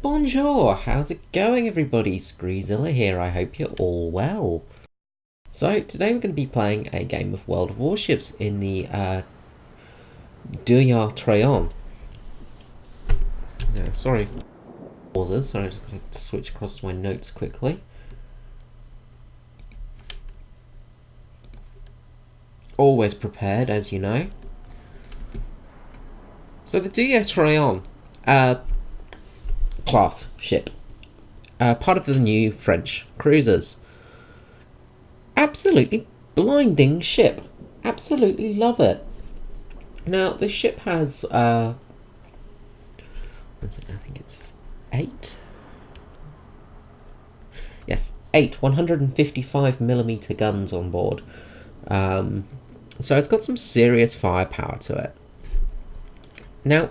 Bonjour, how's it going everybody? Screezilla here, I hope you're all well. So today we're going to be playing a game of World of Warships in the Duguay-Trouin. Now, sorry for pauses, so I'm just going to switch across to my notes quickly. Always prepared, as you know. So the Duguay-Trouin class ship, part of the new French cruisers. Absolutely blinding ship. Absolutely love it. Now this ship has I think it's 8. Yes, 8 155mm guns on board. So it's got some serious firepower to it. Now,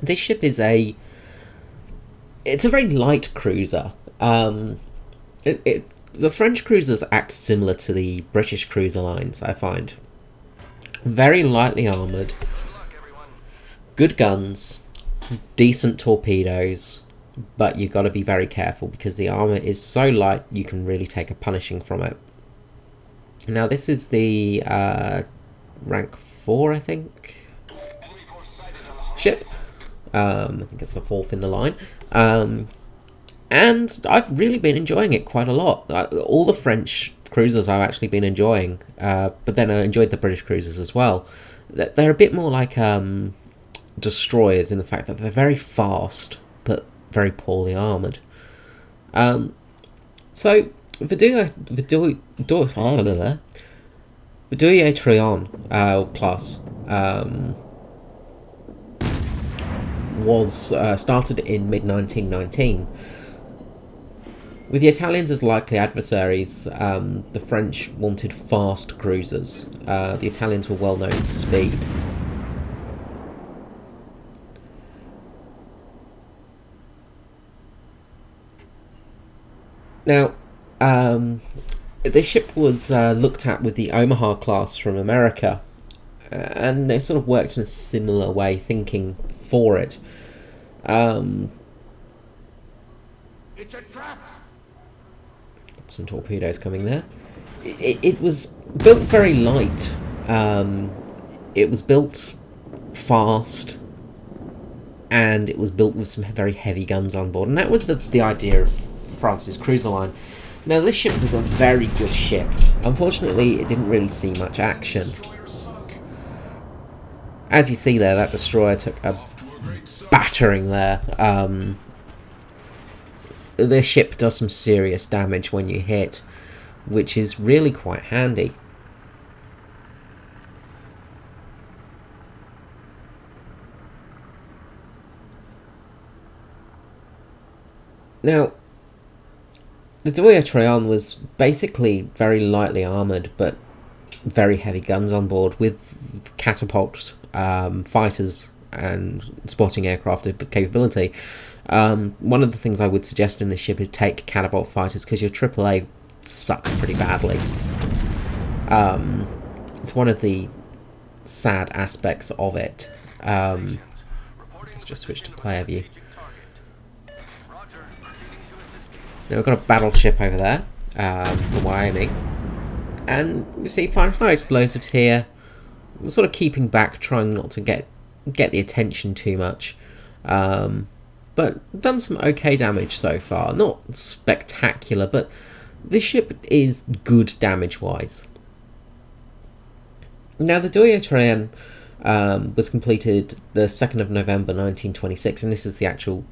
this ship is it's a very light cruiser. The French cruisers act similar to the British cruiser lines, I find. Very lightly armoured, good guns, decent torpedoes, but you've got to be very careful because the armour is so light you can really take a punishing from it. Now this is the rank 4, I think, ship. I think it's the 4th in the line. And I've really been enjoying it quite a lot. All the French cruisers I've actually been enjoying, but then I enjoyed the British cruisers as well. They're a bit more like destroyers in the fact that they're very fast, but very poorly armoured. So, the Duguay-Trouin class was started in mid-1919. With the Italians as likely adversaries, the French wanted fast cruisers. The Italians were well known for speed. Now, this ship was looked at with the Omaha class from America, and they sort of worked in a similar way, thinking for it. It's a trap. Some torpedoes coming there. It was built very light. It was built fast, and it was built with some very heavy guns on board, and that was the idea of France's cruiser line. Now this ship was a very good ship. Unfortunately, it didn't really see much action. As you see there, that destroyer took a battering there. This ship does some serious damage when you hit, which is really quite handy. Now, the Duguay-Trouin was basically very lightly armoured, but very heavy guns on board, with catapults, fighters, and spotting aircraft capability. One of the things I would suggest in this ship is take catapult fighters, because your AAA sucks pretty badly. It's one of the sad aspects of it. Let's just switch to player view. Now we've got a battleship over there, the Wyoming, and you see, find high explosives here. We're sort of keeping back, trying not to get the attention too much, but done some okay damage so far. Not spectacular, but this ship is good damage-wise. Now the Duguay-Trouin was completed the 2nd of November 1926, and this is the actual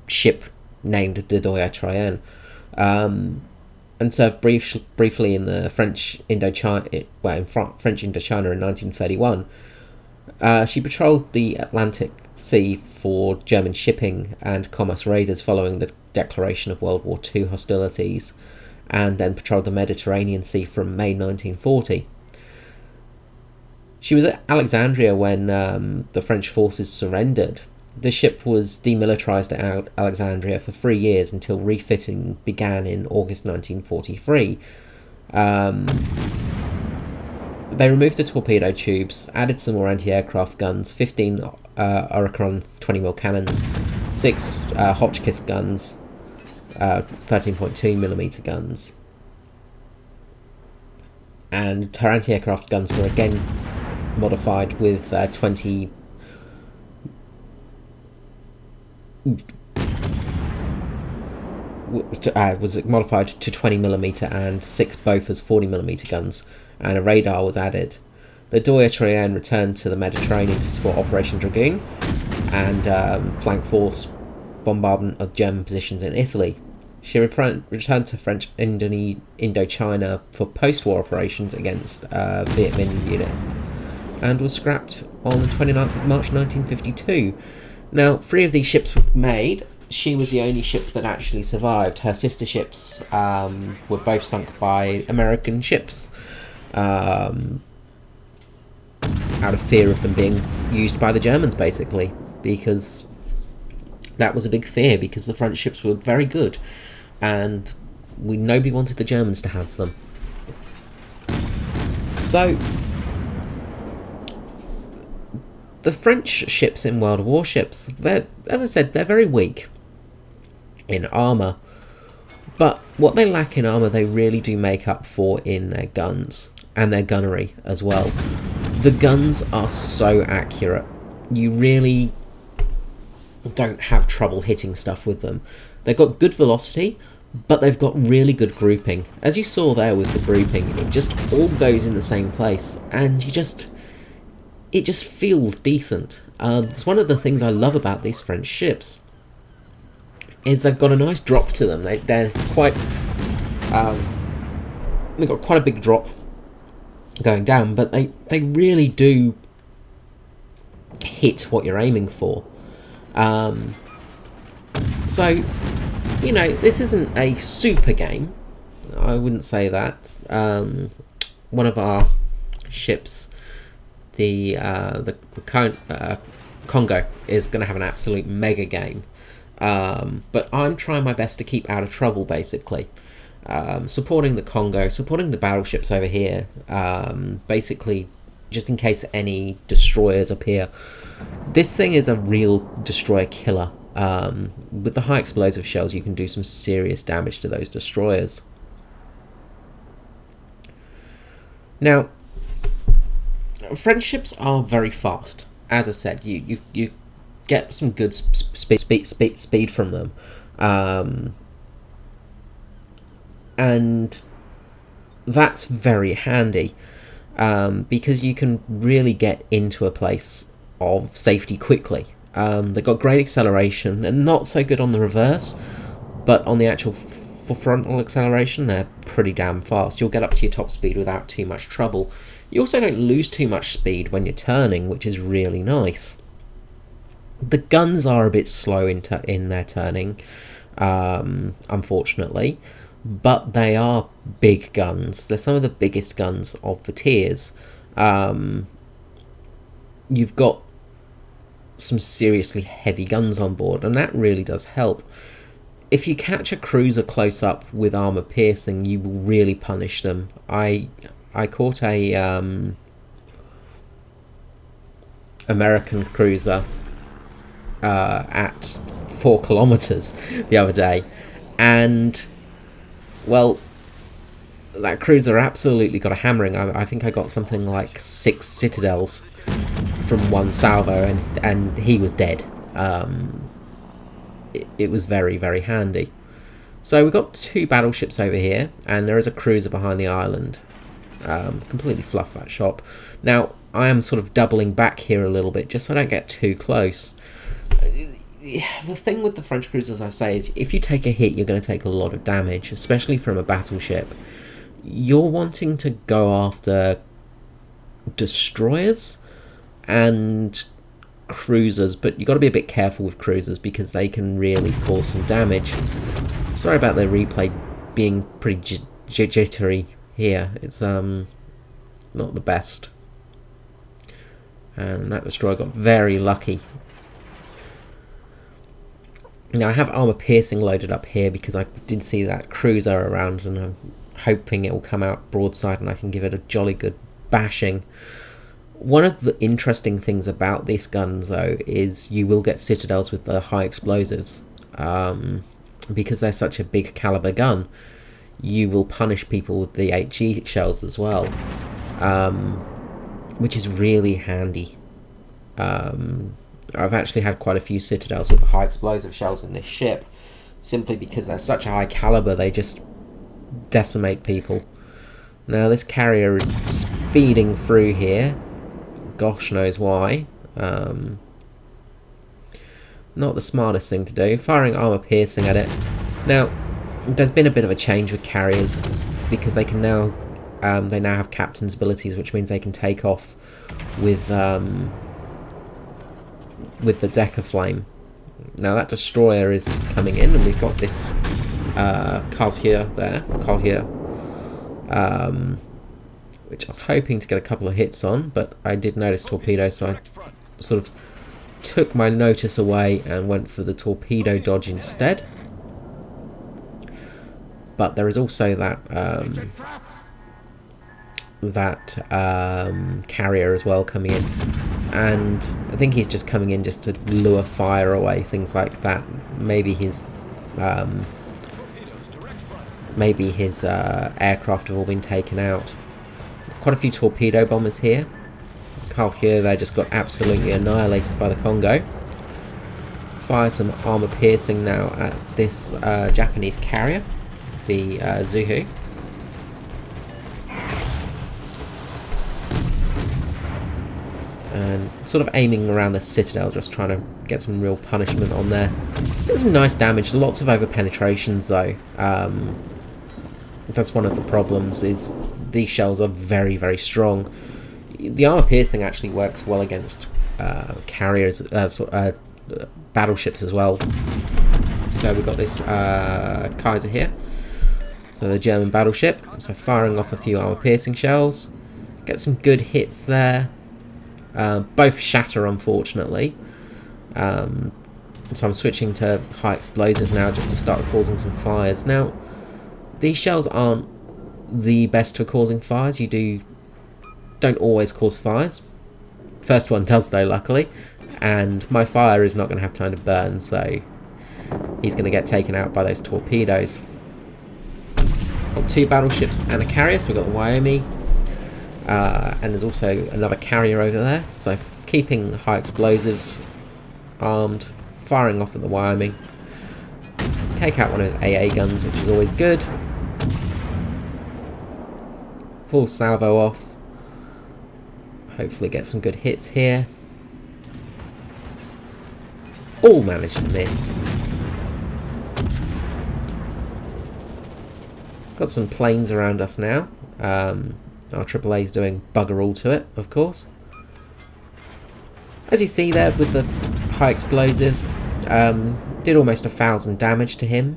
ship named the Duguay-Trouin, and served briefly in the French Indochina in 1931. She patrolled the Atlantic Sea for German shipping and commerce raiders following the declaration of World War II hostilities, and then patrolled the Mediterranean Sea from May 1940. She was at Alexandria when the French forces surrendered. The ship was demilitarised at Alexandria for 3 years until refitting began in August 1943. They removed the torpedo tubes, added some more anti-aircraft guns, 15 Oricon 20mm cannons, 6 Hotchkiss guns, 13.2mm guns, and her anti-aircraft guns were again modified with 20 was modified to 20mm and 6 Bofors 40mm guns, and a radar was added. The Duguay-Trouin returned to the Mediterranean to support Operation Dragoon and flank force bombardment of German positions in Italy. She returned to French Indochina for post-war operations against Viet Minh unit and was scrapped on the 29th of March 1952. Now, 3 of these ships were made. She was the only ship that actually survived. Her sister ships were both sunk by American ships out of fear of them being used by the Germans, basically, because that was a big fear, because the French ships were very good and nobody wanted the Germans to have them. So the French ships in World Warships, as I said, they're very weak in armour, but what they lack in armour they really do make up for in their guns and their gunnery as well. The guns are so accurate, you really don't have trouble hitting stuff with them. They've got good velocity, but they've got really good grouping. As you saw there with the grouping, it just all goes in the same place, and it just feels decent. It's one of the things I love about these French ships, is they've got a nice drop to them. They're quite, they've got quite a big drop going down, but they really do hit what you're aiming for. So, you know, this isn't a super game, I wouldn't say that. One of our ships, the Congo, is going to have an absolute mega game, but I'm trying my best to keep out of trouble, basically. Supporting the Congo, supporting the battleships over here, basically just in case any destroyers appear. This thing is a real destroyer killer. With the high explosive shells you can do some serious damage to those destroyers. Now, French ships are very fast. As I said, you get some good speed from them, and that's very handy, because you can really get into a place of safety quickly. They've got great acceleration, and not so good on the reverse, but on the actual frontal acceleration they're pretty damn fast. You'll get up to your top speed without too much trouble. You also don't lose too much speed when you're turning, which is really nice. The guns are a bit slow in their turning, unfortunately, but they are big guns. They're some of the biggest guns of the tiers. You've got some seriously heavy guns on board, and that really does help. If you catch a cruiser close up with armor piercing, you will really punish them. I caught a American cruiser at 4 kilometers the other day, and well, that cruiser absolutely got a hammering. I think I got something like 6 citadels from one salvo, and he was dead. It was very, very handy. So we've got 2 battleships over here, and there is a cruiser behind the island. Completely fluffed that shop. Now, I am sort of doubling back here a little bit, just so I don't get too close. The thing with the French cruisers, I say, is if you take a hit, you're going to take a lot of damage, especially from a battleship. You're wanting to go after destroyers and cruisers, but you've got to be a bit careful with cruisers because they can really cause some damage. Sorry about the replay being pretty jittery here. It's not the best. And that destroyer got very lucky. Now I have armor piercing loaded up here because I did see that cruiser around, and I'm hoping it will come out broadside and I can give it a jolly good bashing. One of the interesting things about these guns, though, is you will get citadels with the high explosives. Because they're such a big caliber gun, you will punish people with the HE shells as well, which is really handy. I've actually had quite a few citadels with the high explosive shells in this ship, simply because they're such a high caliber, they just decimate people. Now this carrier is speeding through here, gosh knows why. Not the smartest thing to do, firing armor piercing at it. Now there's been a bit of a change with carriers, because they can now have captain's abilities, which means they can take off with the Decker Flame. Now that destroyer is coming in, and we've got this Carl here, which I was hoping to get a couple of hits on, but I did notice torpedoes, so I sort of took my notice away and went for the torpedo dodge instead. But there is also that carrier as well coming in, and I think he's just coming in just to lure fire away, things like that. Maybe his aircraft have all been taken out. Quite a few torpedo bombers here. Carl here, they just got absolutely annihilated by the Congo. Fire some armor piercing now at this Japanese carrier, the Zuhu. And sort of aiming around the citadel, just trying to get some real punishment on there. There's some nice damage, lots of over penetrations though. That's one of the problems, is these shells are very, very strong. The armor piercing actually works well against carriers, battleships as well. So we've got this Kaiser here, so the German battleship. So firing off a few armor piercing shells, get some good hits there. Both shatter, unfortunately. So I'm switching to high explosives now, just to start causing some fires. Now, these shells aren't the best for causing fires. You don't always cause fires. First one does though, luckily, and my fire is not going to have time to burn, so he's going to get taken out by those torpedoes. Got two battleships and a carrier, so we've got the Wyoming, and there's also another carrier over there, so keeping high explosives armed, firing off at the Wyoming. Take out one of his AA guns, which is always good. Full salvo off. Hopefully get some good hits here. All managed to miss. Got some planes around us now. Our AAA is doing bugger all to it, of course. As you see there with the high explosives, did almost 1,000 damage to him,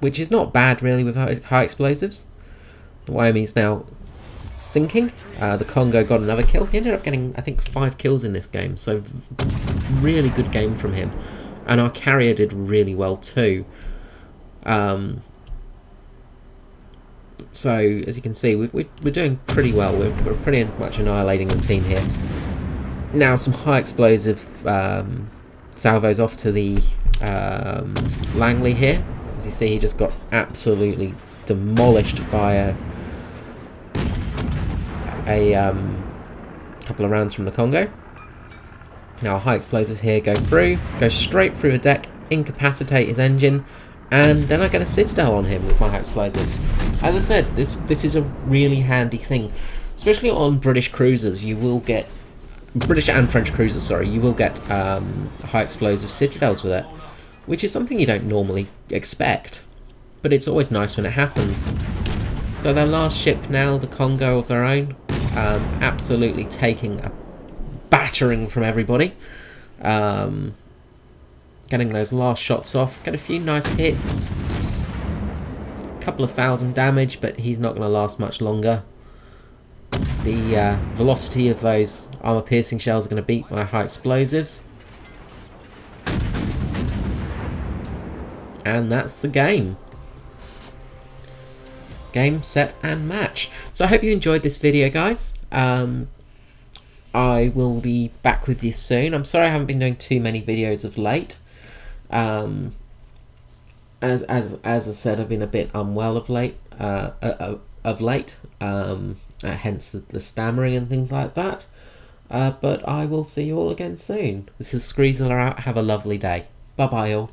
which is not bad really with high explosives. The Wyoming's now sinking. The Congo got another kill. He ended up getting, I think, 5 kills in this game, so really good game from him. And our carrier did really well too. So as you can see, we're doing pretty well. We're pretty much annihilating the team here. Now some high explosive salvos off to the Langley here. As you see, he just got absolutely demolished by a couple of rounds from the Congo. Now high explosives here go straight through the deck, incapacitate his engine, and then I get a citadel on him with my high explosives. As I said, this is a really handy thing, especially on British cruisers. You will get British and French cruisers, sorry. You will get high explosive citadels with it, which is something you don't normally expect, but it's always nice when it happens. So their last ship now, the Congo of their own, absolutely taking a battering from everybody. Getting those last shots off, get a few nice hits, a couple of 1,000 damage, but he's not going to last much longer. The velocity of those armor piercing shells are going to beat my high explosives. And that's the game. Game, set and match. So I hope you enjoyed this video, guys. I will be back with you soon. I'm sorry I haven't been doing too many videos of late. Um, as I said, I've been a bit unwell of late. Hence the stammering and things like that. But I will see you all again soon. This is Screezler out. Have a lovely day. Bye bye all.